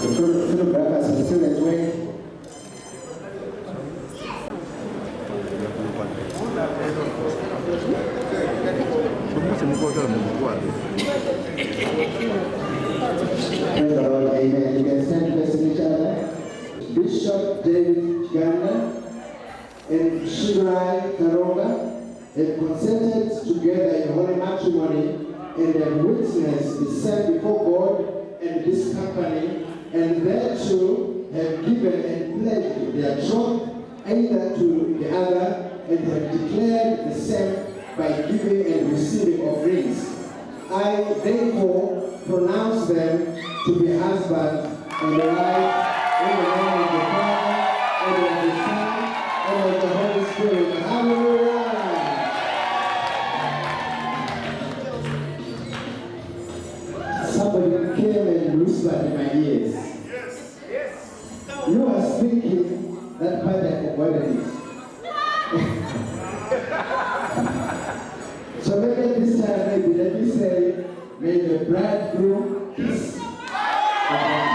The photographers are still at work. Praise the Lord, amen. You can stand facing each other. Bishop David Kiganda and Shirai Karonga have consented together in holy matrimony and have witnessed the same before God and this company, and they too have given and pledged their troth either to the other, and have declared the same by giving and receiving of rings. I therefore pronounce them to be husband and wife in the name of the Father, and of the Son, and of the Holy Spirit. Hallelujah! Somebody came and whispered in my ears. Yes. Yes. You are speaking that part I avoided it. So maybe this time, maybe let me say, may the bridegroom kiss the bride.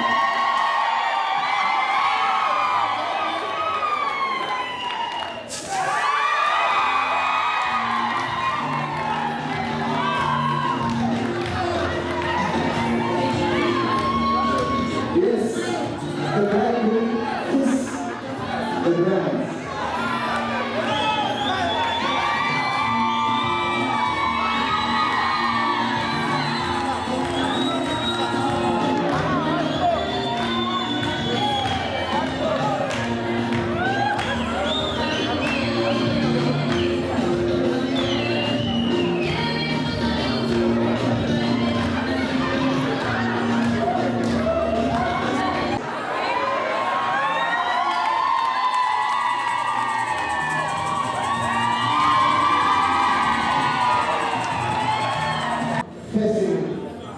Yes, the bridegroom kiss the bride.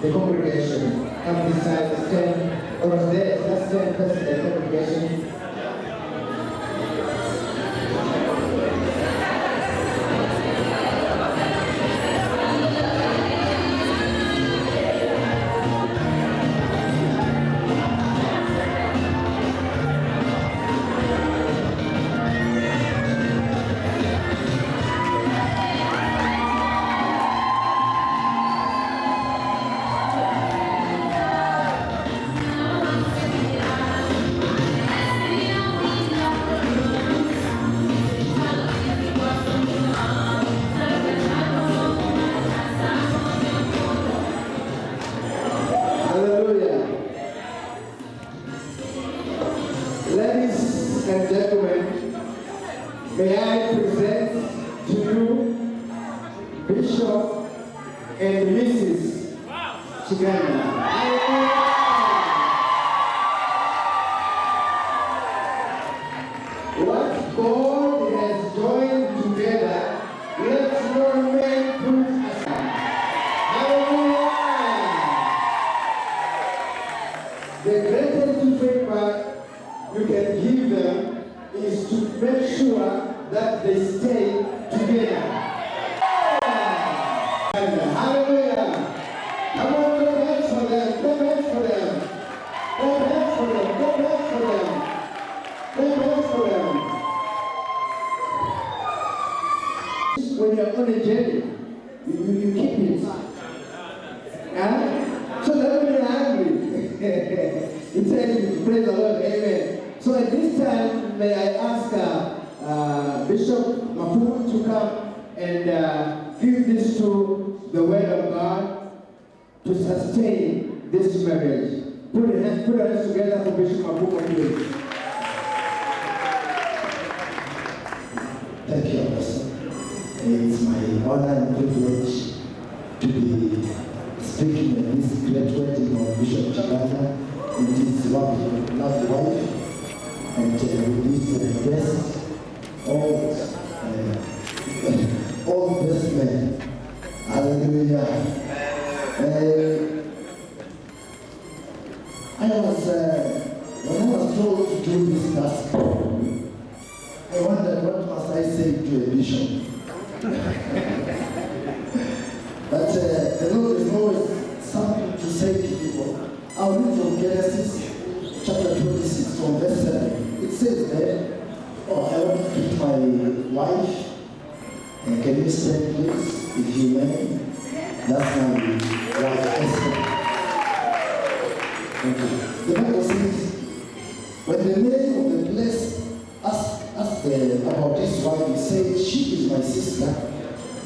The congregation, come this side, stand, or there, let's stand facing the congregation. Ladies and gentlemen, may I present to you Bishop and Mrs. Kiganda. What God has joined together, let no man put aside. Hallelujah! The greatest favor you can give them is to make sure that they stay together. Hallelujah! Come on, go hands for them, go hands for them, go hands for them, go hands for them, go hands for them. When you're on a journey, you keep it. So that when you're hungry, it tells you to praise the Lord, amen. So at this time, may I ask Bishop Mapu to come and give this to the Word of God to sustain this marriage. Put your hands together for Bishop Mapu, please. Thank you, Pastor. It's my honor and privilege to be speaking at this great wedding of Bishop Kiganda and his lovely wife. And with this best, all best men. Hallelujah. When I was told to do this task, I wondered what must I say to a bishop. But the Lord is always something to say to people. I'll read from Genesis chapter 26 from verse 7. It says there, oh, I want to greet my wife. And can you stand please, if you may? That's my wife, Esther. Thank you. The Bible says, when the man of the place asked about his wife, he said, she is my sister.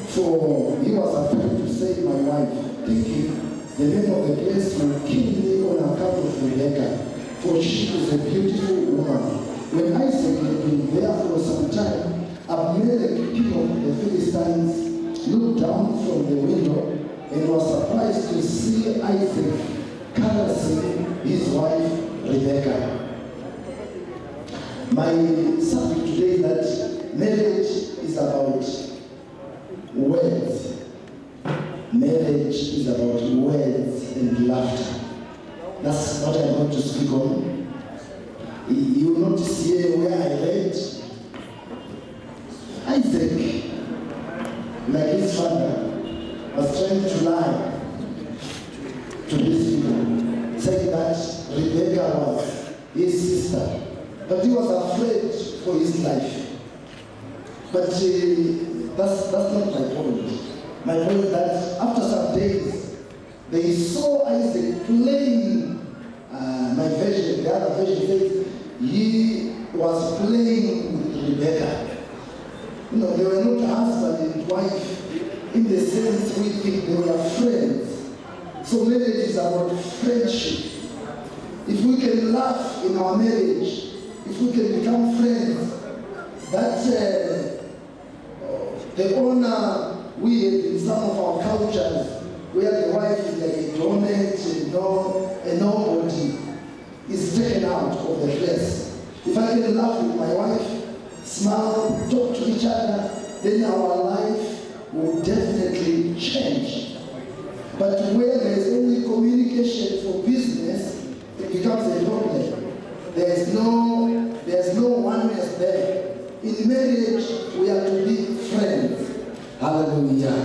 For he was afraid to say my wife, thinking the man of the place will kill me on account of Rebekah, for she is a beautiful woman. When Isaac had been there for some time, Abimelech, king of the Philistines, looked down from the window and was surprised to see Isaac caressing his wife Rebekah. My subject today is that marriage is about words. Marriage is about words and laughter. That's what I'm going to speak on. You will notice here where I read Isaac, like his father, was trying to lie to these people, saying that Rebekah was his sister. But he was afraid for his life. But that's not my point. My point is that after some days, they saw Isaac playing. My version, the other version says, he was playing with Rebekah. You know, they were not husband and wife in the sense we think they were friends. So marriage is about friendship. If we can laugh in our marriage, if we can become friends, that's the honor we have in some of our cultures, where the wife is like a doormat and nobody is taken out of the place. If I can laugh with my wife, smile, talk to each other, then our life will definitely change. But where there is only communication for business, it becomes a problem. There's no oneness there. In marriage, we are to be friends. Hallelujah.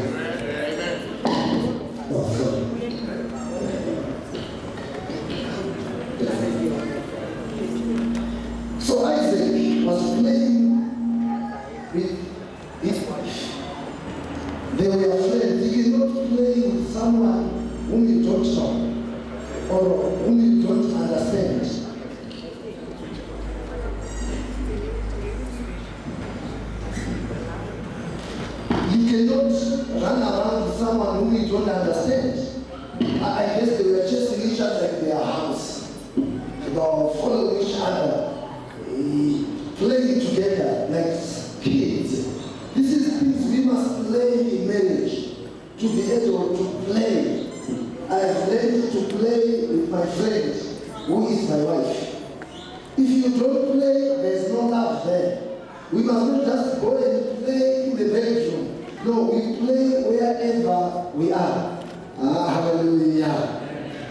So Isaac was playing with his wife. They were friends. He cannot play with someone whom you don't know or whom you don't understand. You cannot run around with someone whom you don't understand. I guess they were chasing each other in their house. They were following each other, playing together like kids. This is things we must learn in marriage to be able to play. I have learned to play with my friend, who is my wife. If you don't play, there's no love there. We must not just go and play in the bedroom. No, we play wherever we are. Hallelujah.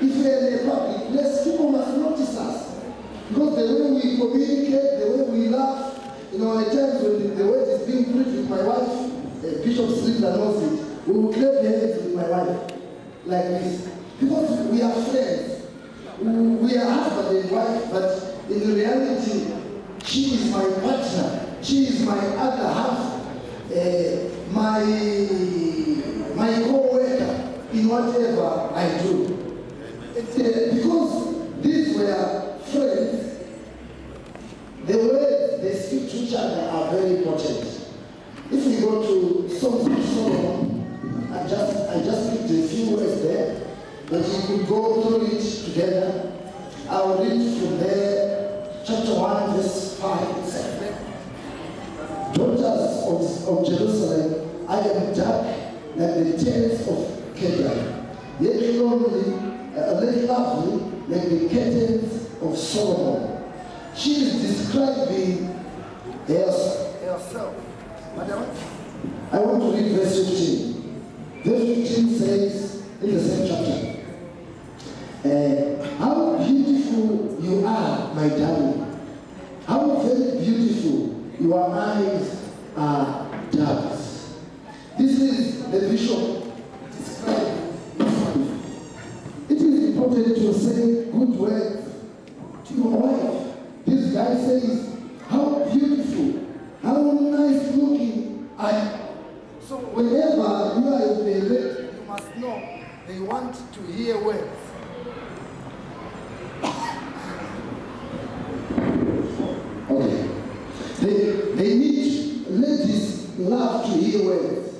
If we are in a public place, people must notice us. Because the way we communicate, the way we laugh, at times when the word is being preached with my wife, Bishop Slipper knows it, we will clap hands with my wife like this. Because we are friends. We are husband and wife, but in reality, she is my partner. She is my other half. My co-worker in whatever I do. Because these were friends, the words they speak to each other are very important. If we go to Songs of Solomon, I just picked a few words there, but you could go through it together. I'll read from there, chapter 1, verse 5. Daughters of Jerusalem, I am dark like the tents of Kiganda, yet lovely like the curtains of Solomon. She is describing herself. I want to read verse 15. Verse 15 says in the same chapter, how beautiful you are, my darling. How very beautiful your eyes are doves. This is the bishop describing his wife. It is important to say good words to your wife. This guy says, how beautiful, how nice looking I am. So whenever you are with the lady, you must know they want to hear words. Okay. They need, ladies love to hear words.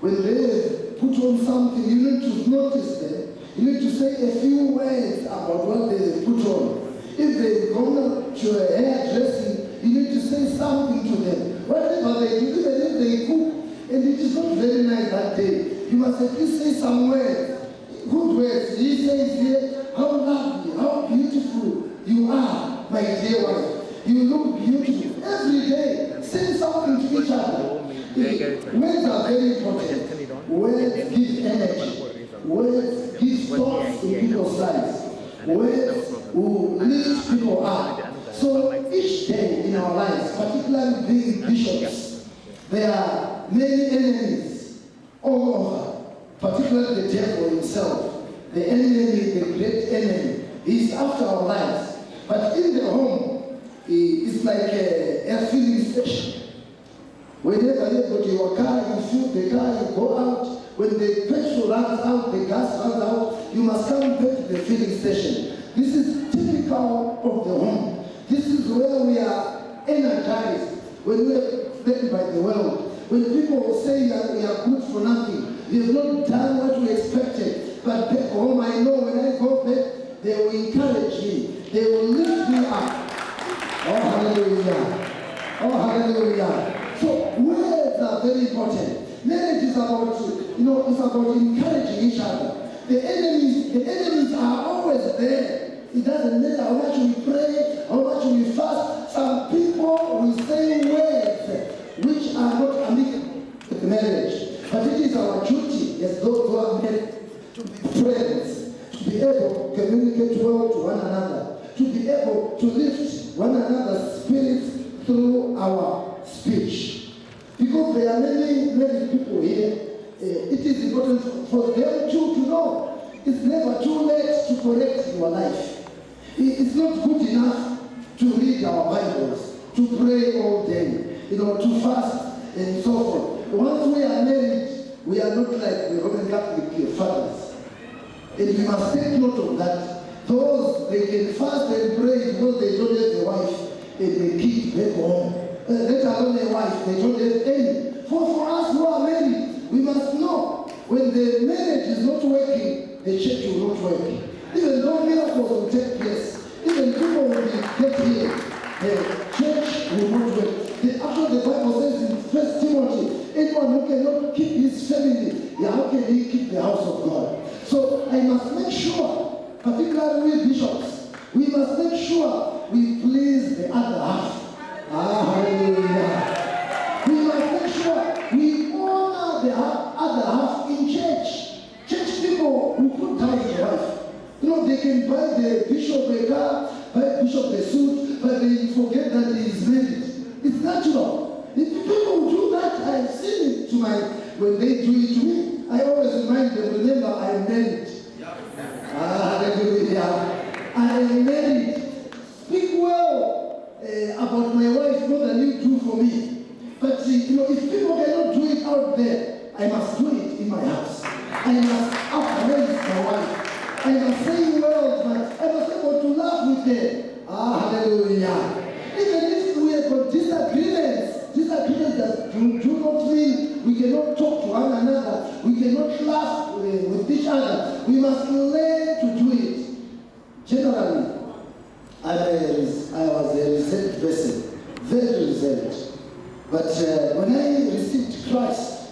When they put on something, you need to notice them. You need to say a few words about what they put on. If they go to a hairdressing, you need to say something to them. Whatever they do, even if they cook, and it is not very nice that day, you must at least say some words. Good words. He says here, how lovely, how beautiful you are, my dear wife. You look beautiful. Every day, say something to each other. Words are very important. Words give energy. Words give thoughts in people's lives. Words will lift people up. So each day in our lives, particularly being bishops, there are many enemies all over, particularly the devil himself. The enemy, the great enemy, is after our lives. But in the home, it's like a filling station. Whenever you go to your car, you fill the car, you go out. When the petrol runs out, the gas runs out, you must come back to the filling station. This is typical of the home. This is where we are energized, when we are led by the world. When people say that we are good for nothing, we have not done what we expected. But back home, I know when I go back, they will encourage me. They will lift me up. Oh, hallelujah. Oh, hallelujah. So words are very important. Marriage is about, it's about encouraging each other. The enemies are always there. It doesn't matter how much we pray, how much we fast. Some people will say words which are not amicable with marriage. But it is our duty as those who are married to be friends, to be able to communicate well to one another, to be able to lift one another's spirits through our speech. Because there are many people here, it is important for them too to know it's never too late to correct your life. It's not good enough to read our Bibles, to pray all day, to fast and so forth. Once we are married, we are not like the Roman Catholic fathers. And we must take note of that. Those, they can fast and pray because they don't have a wife and they keep back home. Let alone a wife, they don't have any. For us who are married, we must know when the marriage is not working, the church will not work. Even though miracles will take place, even people will be get healed, the church will not work. After the Bible says in 1 Timothy, anyone who cannot keep his family, how can he keep the house of God? So I must make sure, particularly we bishops, we must make sure we please the other half. Hallelujah. We must make sure we honor the other half in church. Church people who put down their wife. They can buy the bishop a car, buy the bishop a suit, but they forget that he is married. It's natural. If people do that, I have seen it when they do it to me. I always remind them, remember, I am married. Hallelujah. I am married. Speak well about my wife more than you do for me. But if people cannot do it out there, I must do it in my house. I must upraise my wife. I must say well, but I must be able to laugh with her. Hallelujah. Even if we have got disagreements that do not mean we cannot talk to one another, we cannot laugh with each other. We must learn to do it. Generally, I was a reserved person, very reserved. But when I received Christ,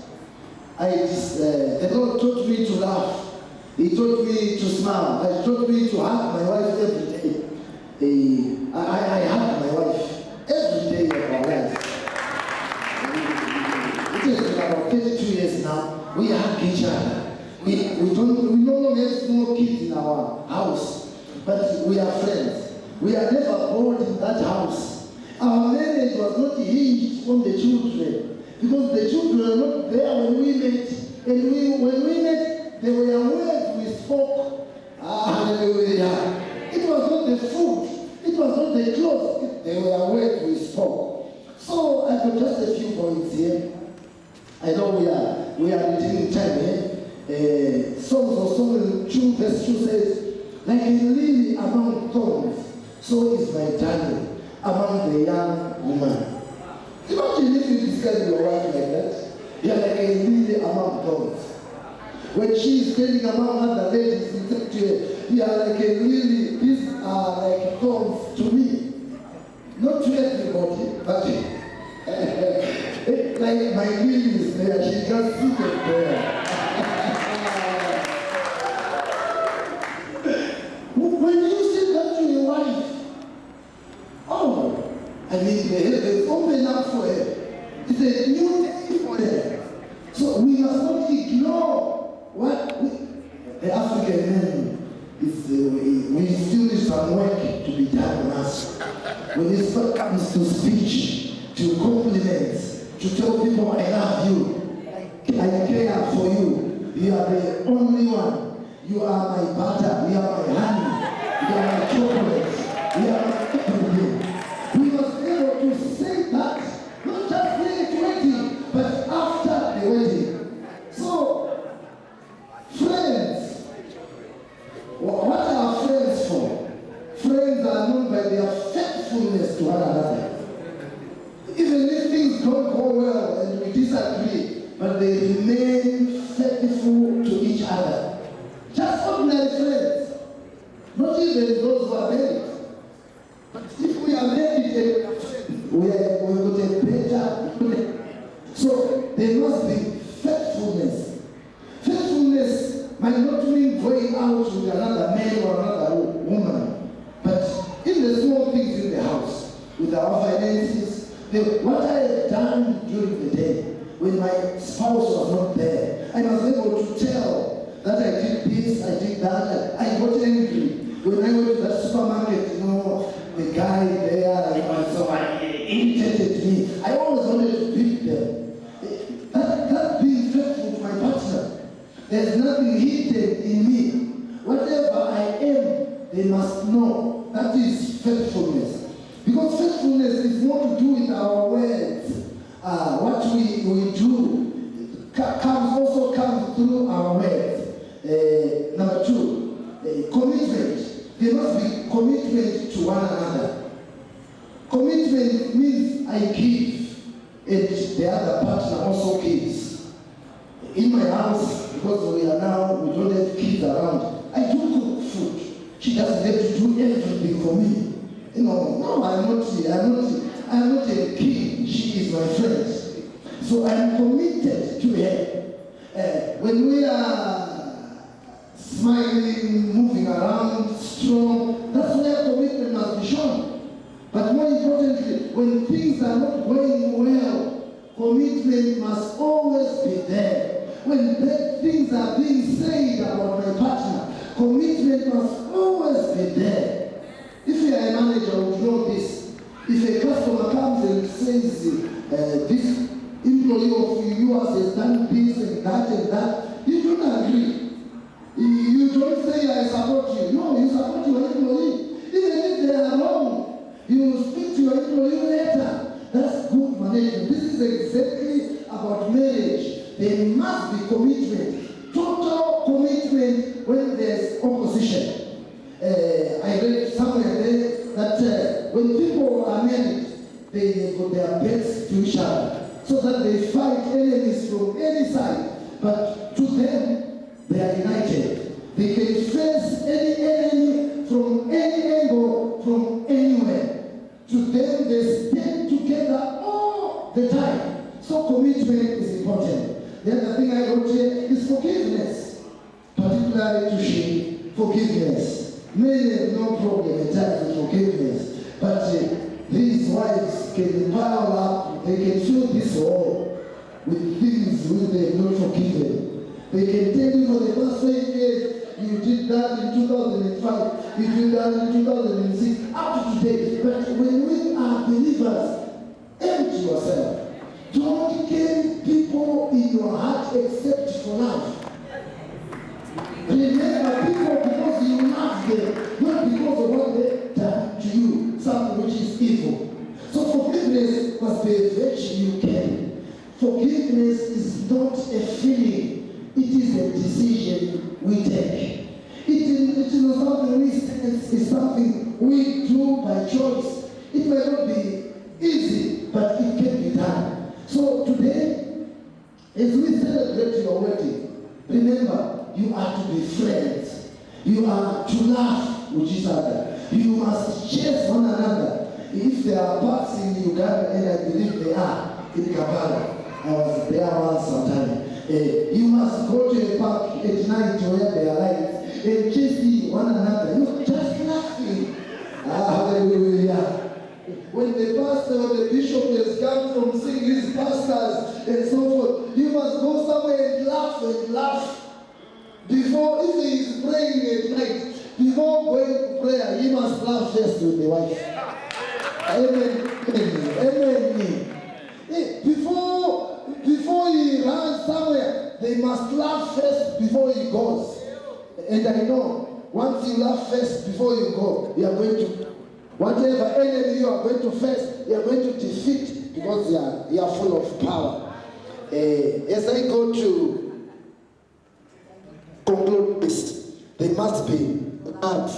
the Lord taught me to laugh. He taught me to smile. He taught me to hug my wife every day. I hug my wife every day of our lives. It is about 32 years now. We hug each other. We no longer have small kids in our house, but we are friends. We are never bored in that house. Our marriage was not hinged on the children, because the children were not there when we met. And when we met, there were words we spoke. Hallelujah. It was not the food. It It was not the clothes, they were words we spoke. So I've got just a few points here. I know we are redeeming time here. Songs of Solomon 2 verse 2 says, like a lily among thorns, so is my darling among the young woman. Imagine if you describe your wife like that. You are like a lily among thorns. When she is standing among other ladies, you are like a lily. These are like thorns to me. Not to everybody, but like my lily is there. She just sits there. When you say that to your wife, oh, I mean, the heavens open up for her. It's a new day for her. So we must not ignore what the African men is. We still need some work to be done on us. When it comes to speech, to compliments, to tell people I love you, I care for you, you are the only one, you are my butter, you are my honey, you are my chocolate, you are my everything. We must be able to say that, not just during the wedding, but after the wedding. So, friends, what are friends for? Friends are known by their faithfulness to one another. Even if things don't go well and we disagree, but they remain faithful to each other. Just ordinary friends, not even those who are married. But if we are married, we got a better. So there must be faithfulness. Faithfulness might not mean going out with another man or another woman, but in the small things in the house, with our finances, what I had done during the day, when my spouse was not there, I was able to tell that I did this, I did that. I got angry. When I went to that supermarket, the guy there, and so he irritated me. I always wanted to beat them. That's being faithful to my partner. There's nothing hidden in me. Whatever I am, they must know. That is faithfulness. Because faithfulness is more to do with our words. What we do also comes through our words. Number 2, commitment. There must be commitment to one another. Commitment means I give, and the other partner also gives. In my house, because we don't have kids around, I do cook food. She doesn't have to do everything for me. No, I'm not a king. She is my friend. So I'm committed to her. When we are smiling, moving around, strong, that's where commitment must be shown. But more importantly, when things are not going well, commitment must always be there. When bad things are being said about my partner, commitment must always be there. If you are a manager, you would know this. If a customer comes and says, this employee of yours has done this and that, you don't agree. You don't say, I support you. No, you support your employee. Even if they are wrong, you will speak to your employee later. That's good management. This is exactly about marriage. There must be commitment, total commitment when there's opposition. I read somewhere there that when people are married, they put their backs to each other so that they fight enemies from any side. But to them, they are united. They can face any enemy from any angle, from anywhere. To them, they stand together all the time. So commitment is important. The other thing I wrote here is forgiveness, particularly to shame forgiveness. Many have no problem at times with forgiveness, but these wives can pile up, they can fill this hole with things which they have not forgiven. They can tell you for the past 5 years, you did that in 2005, you did that in 2006, up to today. But when we are believers, empty yourself. Don't carry people in your heart except for love. Remember people because you love them, not because of what they've done to you. something we sense, it's something we do by choice. It may not be easy, but it can be done. So today, as we celebrate your wedding, remember, you are to be friends. You are to laugh with each other. You must chase one another. If there are parks in Uganda, and I believe they are, in Kampala, I was there once sometime. You must go to a park at night where there are lights and chase one another. You're just laughing. Hallelujah. When the pastor or the bishop has come from seeing his pastors and so forth, you must go somewhere and laugh. Before, if he is praying at night, before going to prayer, he must laugh first with the wife. Amen. Amen. Before he runs somewhere, they must laugh first before he goes. And I know, once you laugh first before you go, you are going to, whatever enemy you are going to face, you are going to defeat, because you are full of power. As I go to conclude this, there must be love.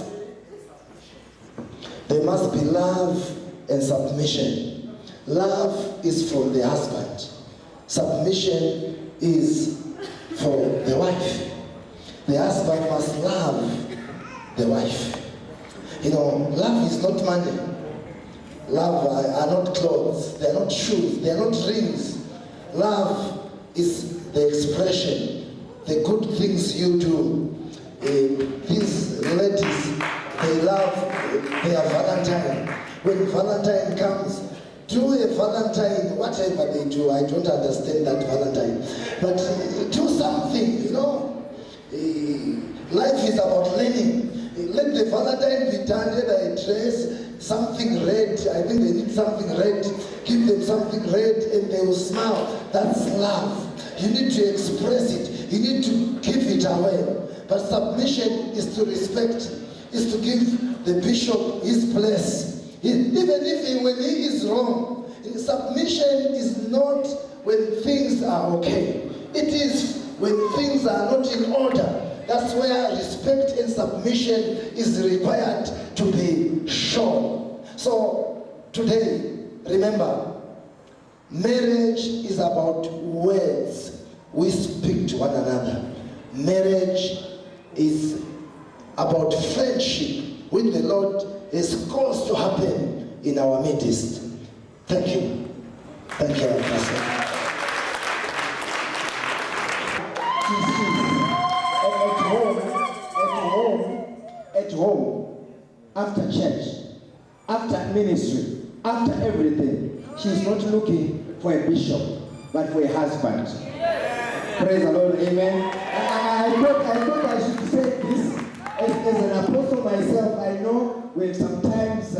There must be love and submission. Love is from the husband. Submission is for the wife. The husband must love the wife. You know, love is not money. Love are not clothes. They are not shoes. They are not rings. Love is the expression, the good things you do. These ladies, they love their Valentine. When Valentine comes, do a Valentine, whatever they do. I don't understand that Valentine. But do something, you know. Life is about learning. Let the Valentine be done, either a dress, something red. I think they need something red. Give them something red and they will smile. That's love. You need to express it. You need to give it away. But submission is to respect, is to give the bishop his place. Even if when he is wrong, submission is not when things are okay. It is when things are not in order. That's where respect and submission is required to be shown. So today, remember, marriage is about words we speak to one another. Marriage is about friendship, which the Lord has caused to happen in our midst. Thank you. Thank you, Pastor. At home, after church, after ministry, after everything, she's not looking for a bishop, but for a husband. Praise the Lord, amen. I thought I should say this as an apostle myself. I know when sometimes,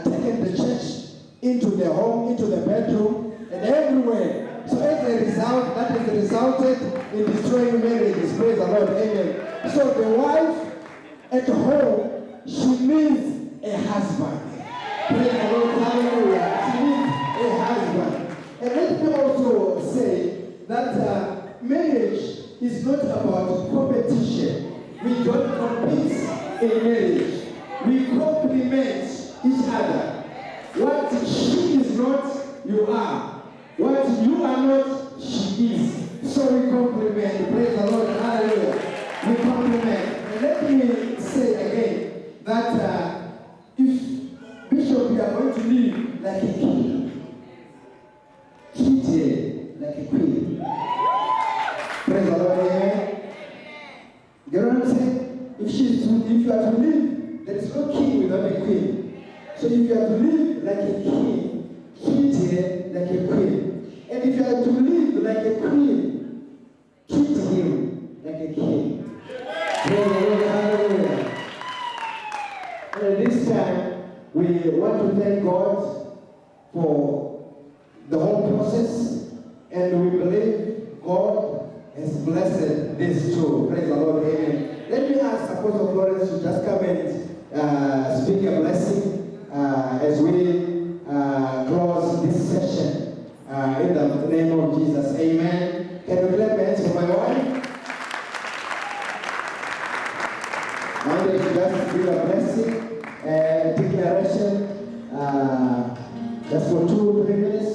taking the church into the home, into the bedroom, and everywhere. So as a result, that has resulted in destroying marriages. Praise the Lord, amen. So the wife at home, she needs a husband. Praise the Lord, hallelujah. She needs a husband. And let me also say that marriage is not about competition. We don't compete in marriage. We complement each other. What she is not, you are. What you are not, she is. So we complement. Praise the Lord, hallelujah. We complement. And let me say again that if Bishop, you are going to live like a king, treat her like a queen. Praise the Lord, amen. You know what I'm saying? If you are to live, there is no king without a queen. So if you are to live like a king, treat her like a queen. And if you are to live like a queen, treat him like a king. Praise the Lord, hallelujah. And this time, we want to thank God for the whole process, and we believe God has blessed this too. Praise the Lord, amen. Let me ask Apostle Florence to just come and speak a blessing as we close this session in the name of Jesus, amen. Can we clap hands for my wife? declaration just for 2-3 minutes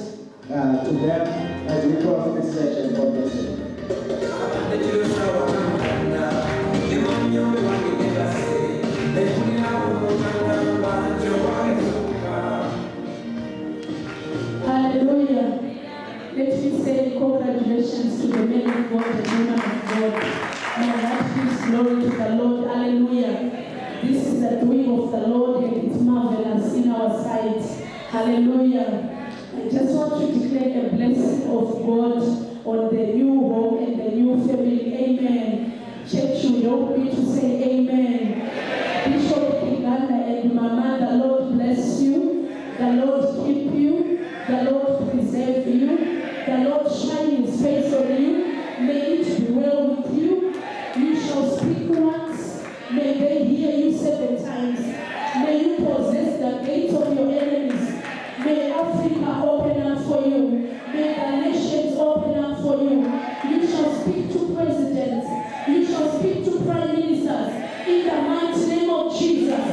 to them as we close this session. God bless you. Hallelujah. Let me say congratulations to the men of God and women of God. My heart gives glory to the Lord. Hallelujah. This is the doing of the Lord and it's marvelous in our sight. Hallelujah. I just want to declare a blessing of God on the new home and the new family. Amen. Church, you help me to say amen. Bishop Kiganda and Mama, the Lord bless you. The Lord keep you. The Lord preserve you. The Lord shine his face on you. May it be well with you. You shall speak once. May they hear you 7 times. May you possess the gates of your enemies. May Africa open up for you. May the nations open up for you. You shall speak to presidents. You shall speak to prime ministers. In the mighty name of Jesus.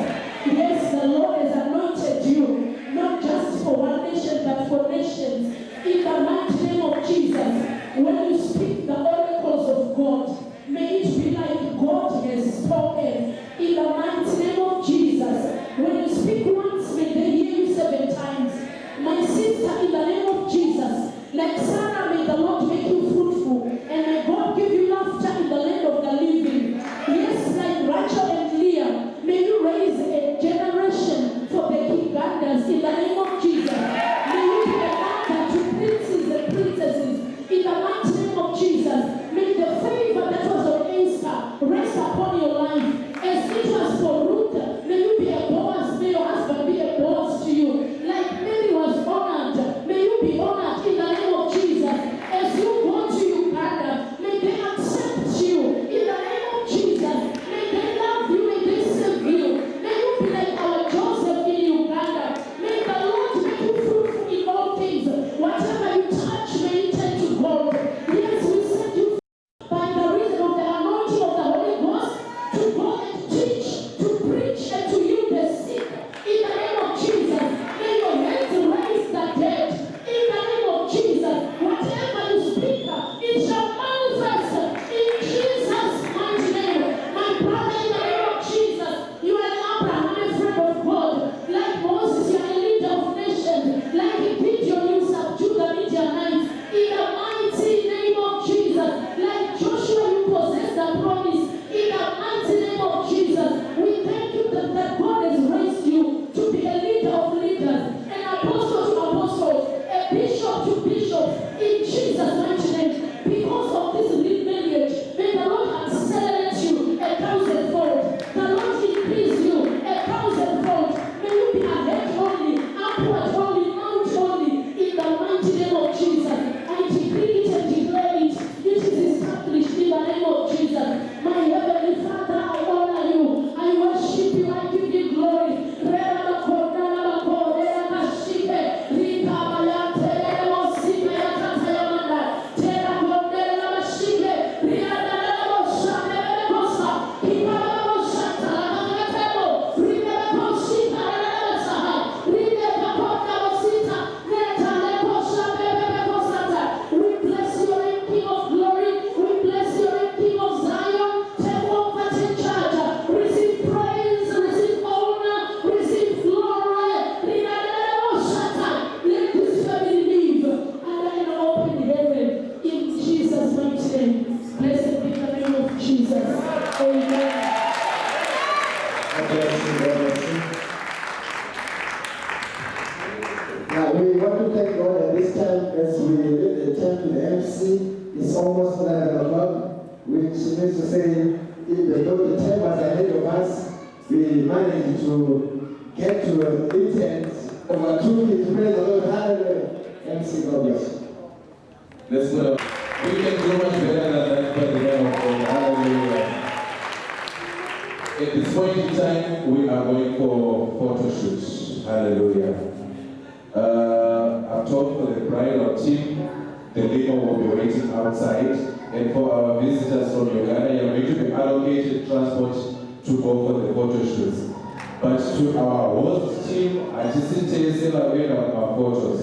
Yes, the Lord has anointed you. Not just for one nation, but for nations. In the mighty name of Jesus. When you speak the oracles of God, may it be like God has spoken. In the mighty name of Jesus. When you speak once, may they hear you 7 times. My sister, in the name of Jesus, like Sarah, may the Lord make you fruitful. And may God give you laughter in the land of the living. Yes, like Rachel and Leah, may you raise a generation for the Kigandas in the name of Jesus. May you be a mother to princes and princesses in the mighty name of Jesus. May the favor that was on Esther rest upon your life. As it was for Ruth, may you be a Boaz, may your husband be a Boaz to you. Like Mary was honored, may you be honored in the name of Jesus. As you go to Uganda, may they accept you in the name of Jesus. May they love you, may they serve you. May you be like our Joseph in Uganda. May the Lord make you fruitful in all things. Whatever you touch, may it turn to gold. Yes, we send you by the reason of the anointing of the Holy Ghost to go and teach, to preach, and to heal the sick. In the name of Jesus, may your hands raise the dead. In the name of Jesus, whatever you speak, it shall manifest in Jesus' mighty name. My brother, in the name of Jesus, you are Abraham, a friend of God. Like Moses, you are a leader of nations. Like Gideon, you subdue the Midianites. In the mighty name of Jesus, like Joshua, you possess the promise. In the mighty name of Jesus, we thank you that God has raised you to be a leader of leaders, an apostle to apostles, a bishop to bishops, in Jesus' mighty name. Because of this lineage, may the Lord accelerate you 1,000-fold. The Lord increase you 1,000-fold. May you be ahead only, upward only, mount only, in the mighty name of Jesus. I decree it and declare it. It is established in the name of Jesus. My heavenly Father, I honor you. I worship you. I give you glory. We bless your name, King of glory. We bless your name, King of Zion. Take over, take charge. Receive praise, receive honor, receive glory. Let this family live under an open heaven in Jesus' mighty name. Blessed be the name of Jesus. Amen. God bless you, God bless you. Now we want to thank God at this time as we leave the time to the MC. It's almost 9 o'clock, which means to say, even though the time was ahead of us, we managed to get to an intent of our 2 kids. Praise the Lord. Hallelujah. MC, God bless you. Let's go. We can do much better than that by the name of God. Hallelujah. At this point in time, we are going for photo shoots. Hallelujah. I've told for the bridal team, the limo will be waiting outside. And for our visitors from Uganda, you are going to be allocated transport to go for the photo shoots. But to our host team, hatisitese vakuenda kumaphotos.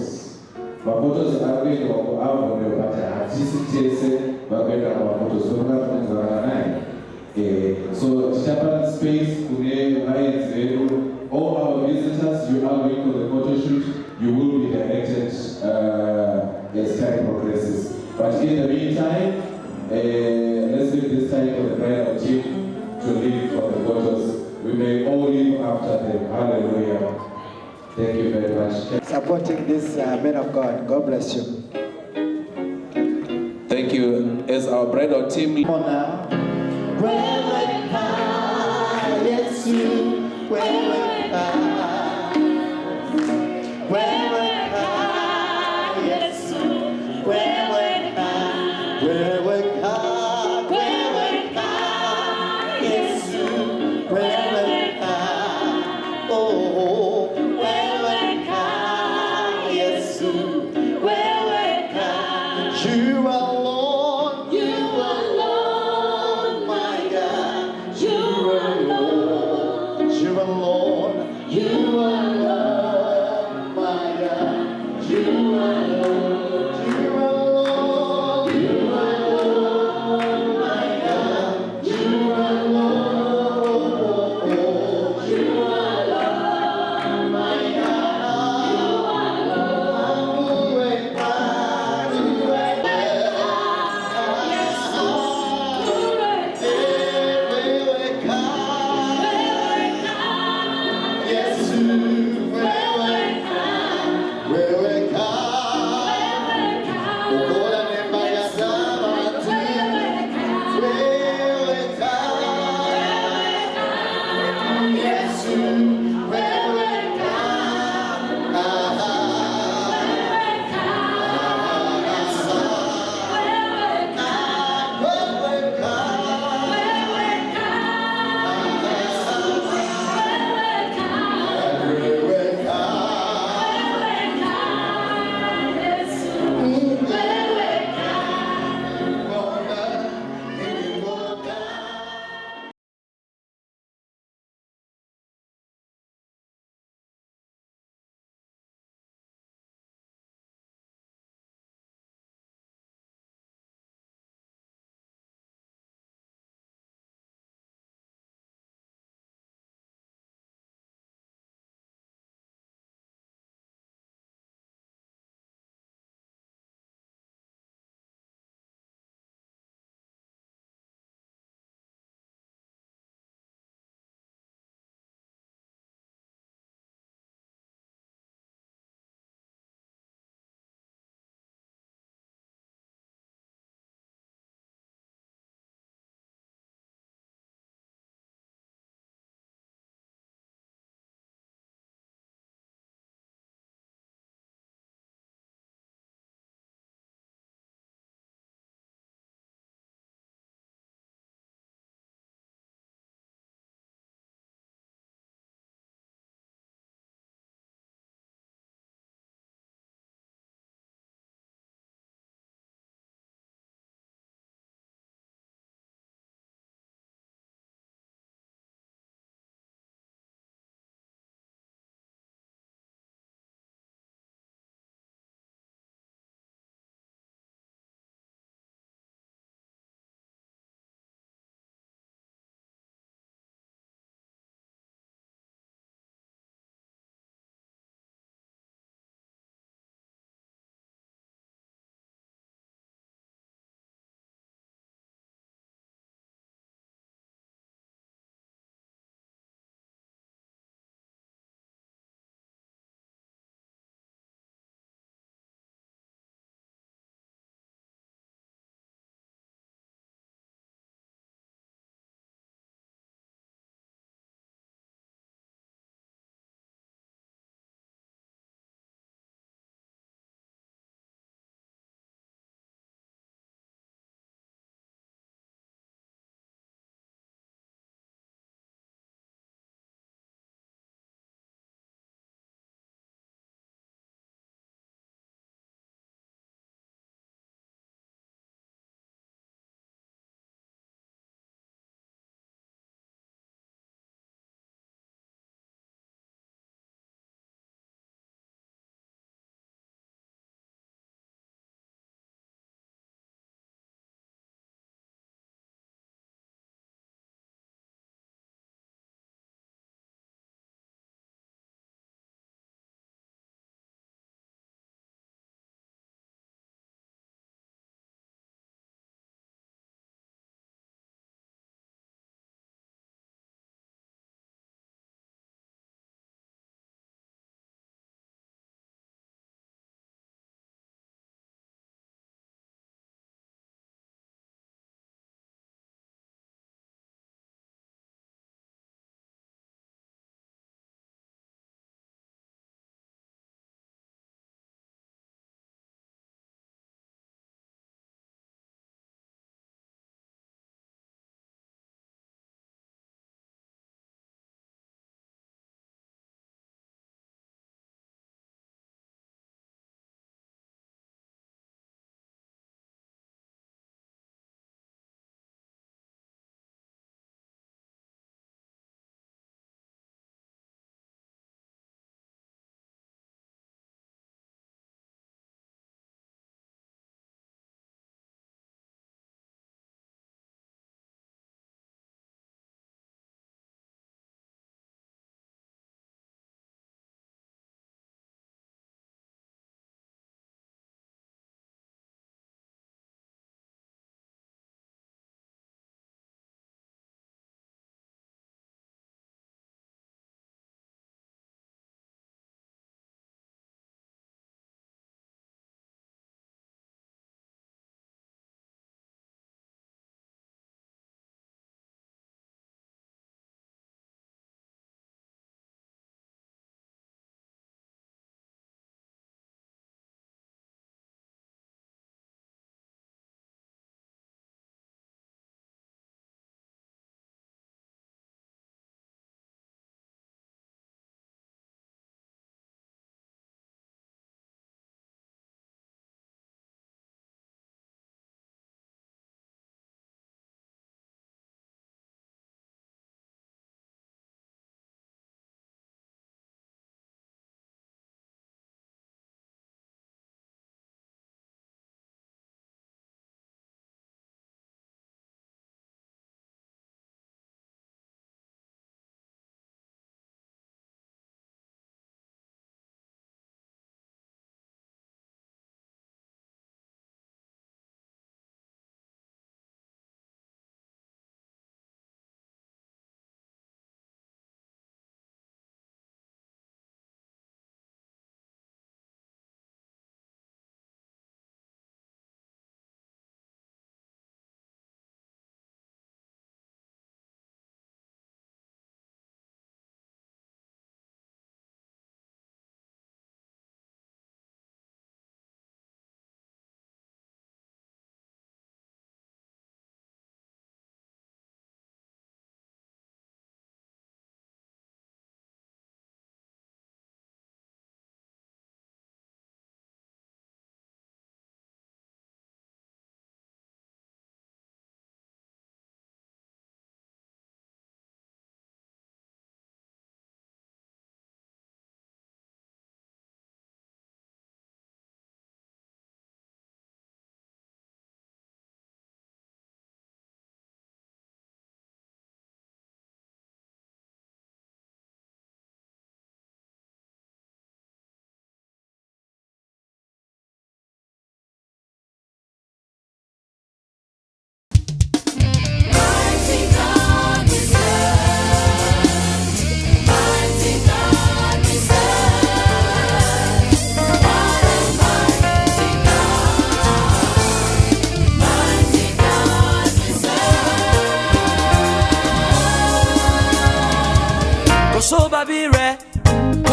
Maphotos akuenda kuavoneo, but hatisitese vakuenda kumaphotos. So ngatifundzana naye. So tichapa space kune vaenzi vedu. All our visitors, you are going for the photo shoot. You will be directed as time progresses. But in the meantime, let's leave this time for the bridal team to leave for the photos. We may all leave after them. Hallelujah. Thank you very much. Supporting this man of God. God bless you. Thank you. As our bridal team. Yes,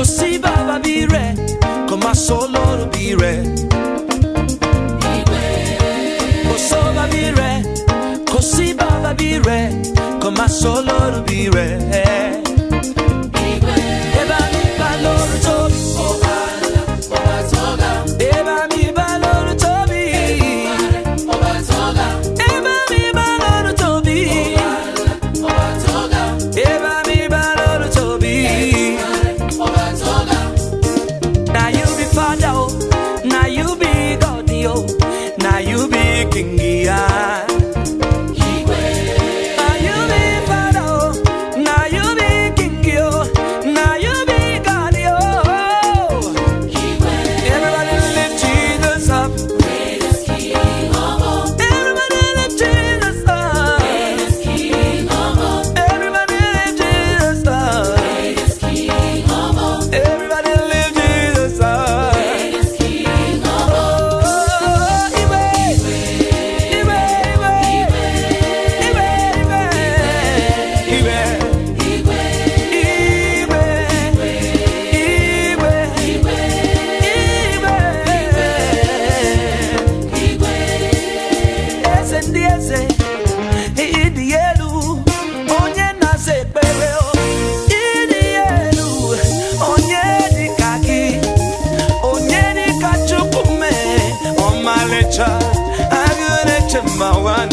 Kosi baba bire, koma solo bire. Koso baba bire, kosi baba bire, koma solo bire. Eba mi baloro tobi, eba mi baloro tobi, eba mi baloro tobi, eba mi baloro tobi. Now you be father, oh. Now you be God, oh. Now you be king, yeah. Now you be father, oh. Now you be king, oh. Now you be God, oh. Everybody lift Jesus up. Everybody lift Jesus up. Everybody lift Jesus up. Everybody lift Jesus up. I'm gonna check my one.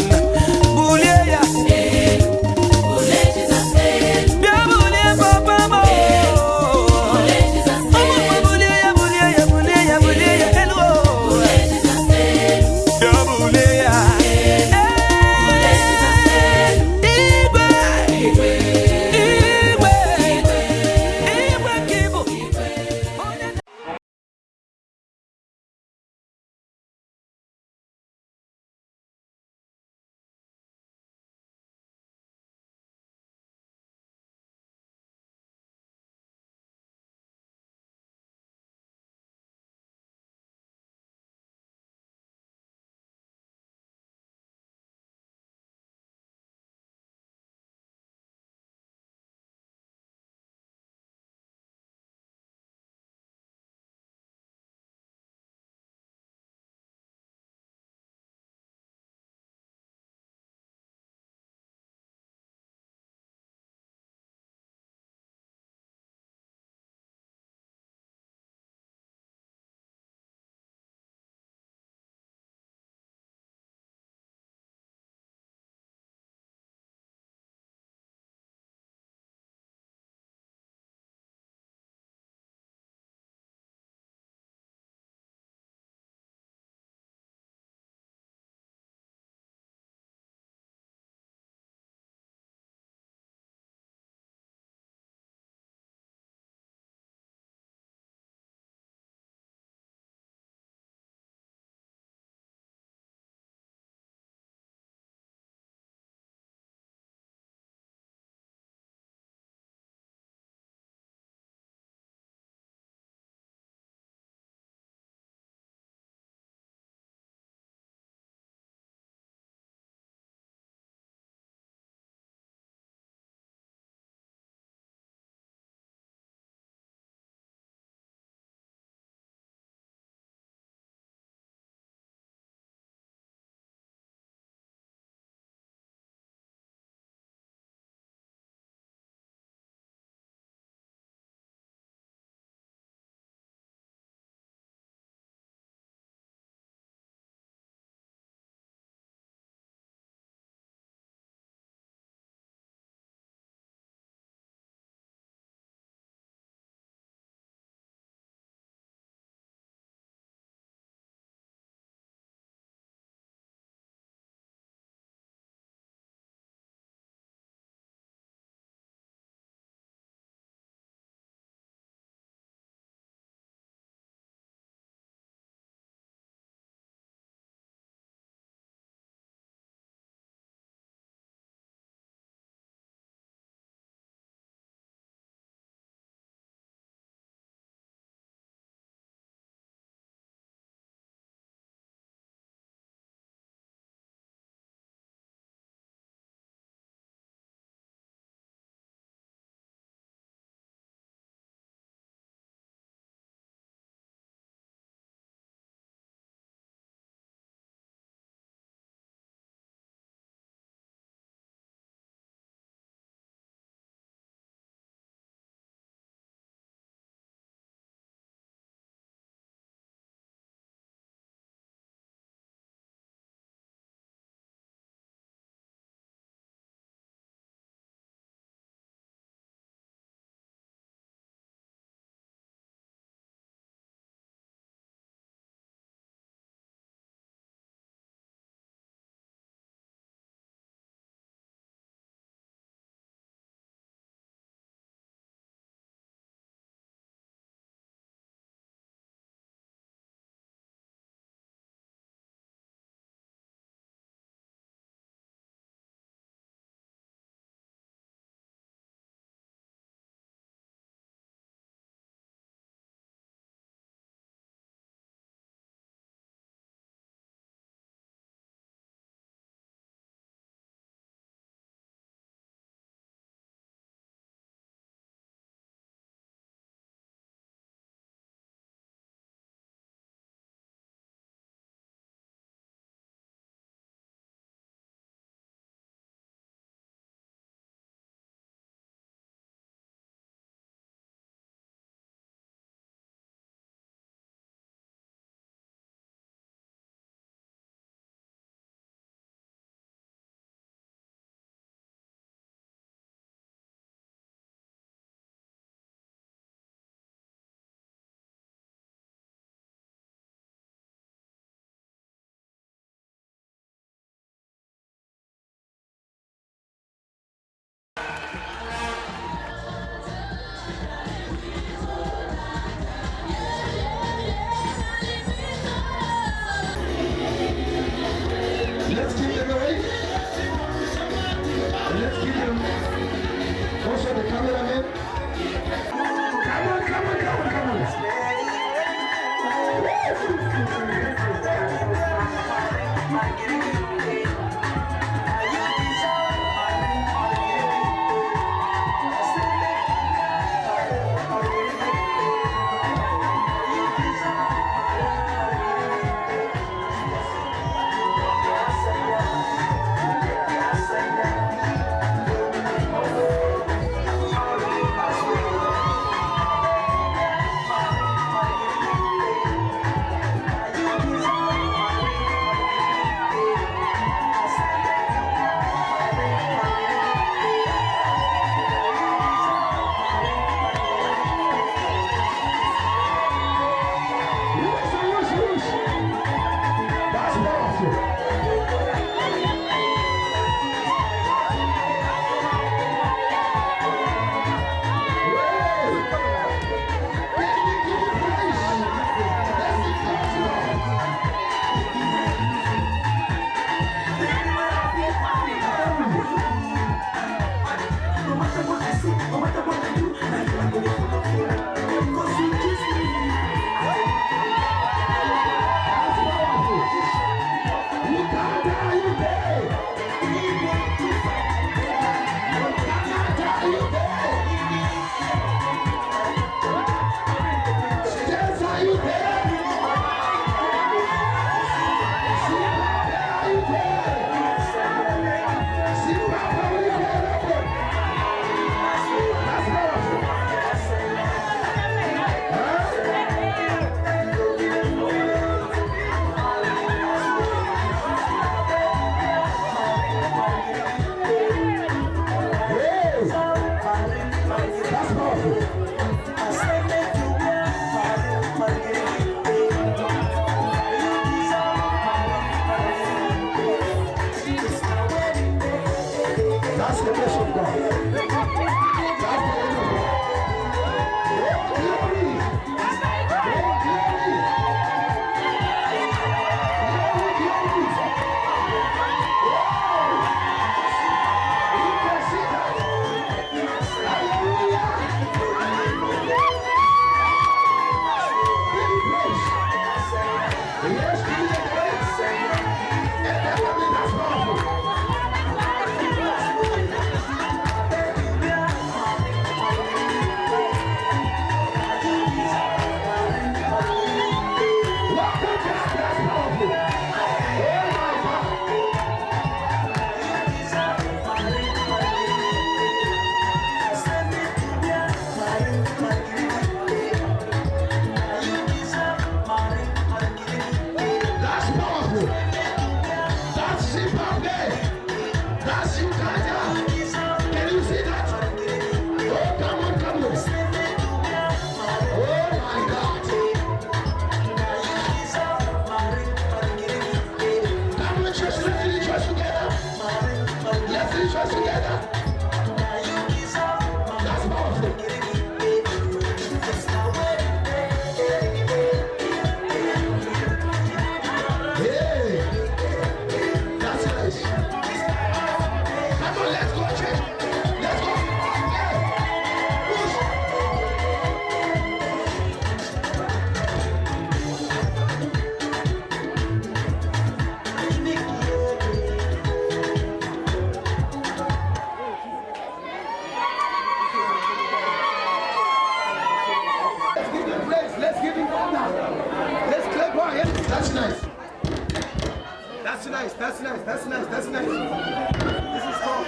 nice. That's nice. That's nice. That's nice. This is strong.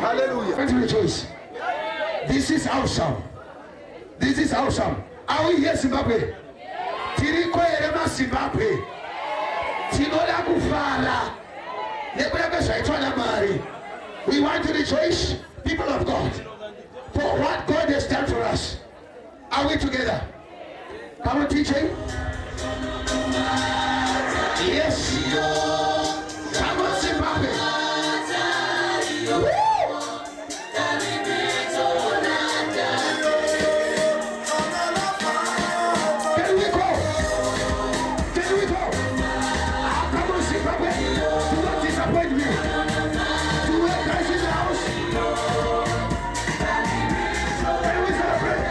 Hallelujah. Let's rejoice. This is awesome. This is awesome. Are we here, Zimbabwe? Tiriko erema Zimbabwe. Tinoda kufara. Nekulaka shaitwana mari. We want to rejoice, people of God, for what God has done for us. Are we together? Come on, teaching. Yes. Come on, Zimbabwe. Woo! Can we go? Can we go? Come on, Zimbabwe. Do not disappoint me. Do not crash in the house. Can we celebrate?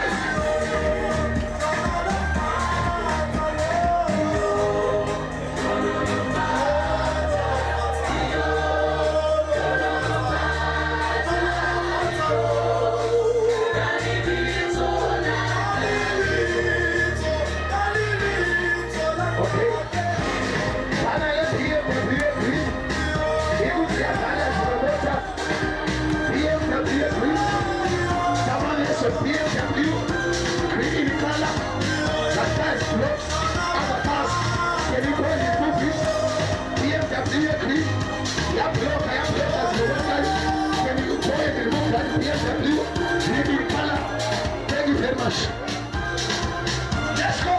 Thank you very much. Let's go.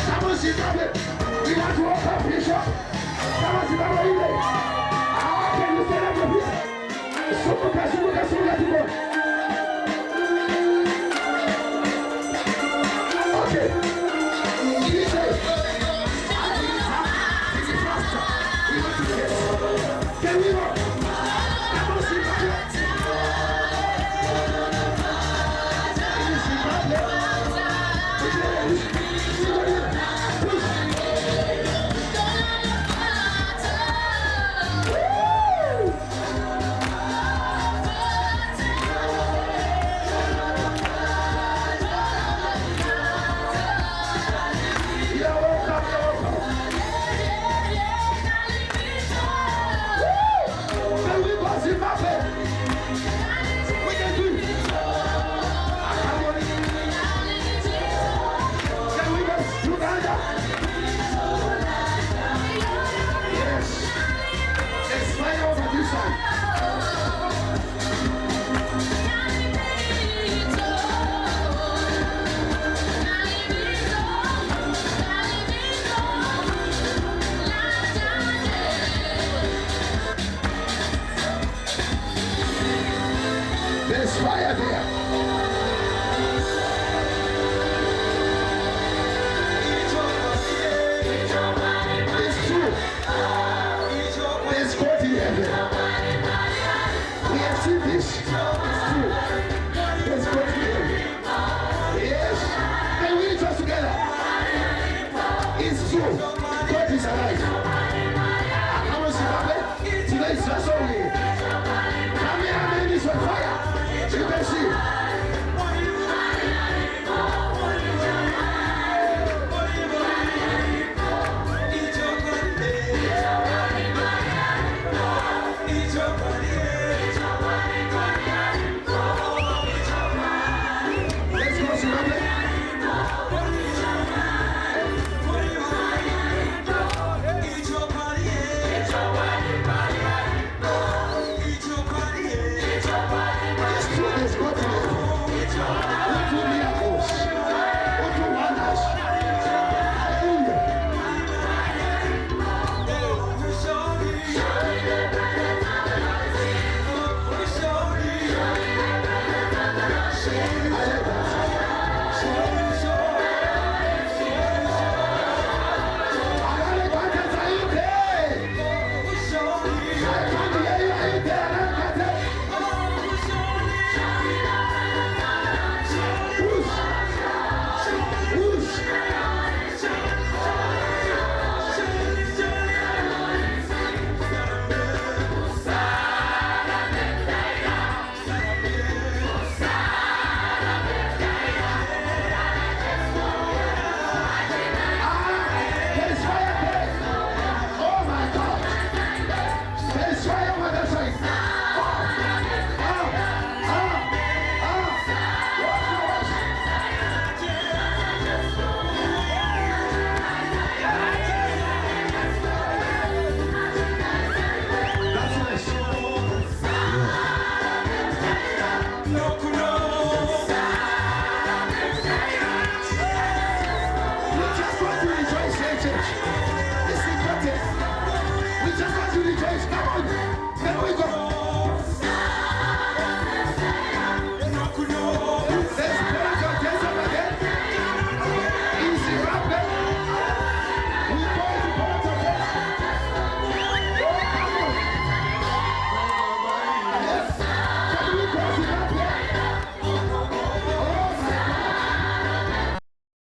Come on, Zimbabwe. We want to walk up here, shop. Come on, Zimbabwe. Can you stand up here? Super, okay.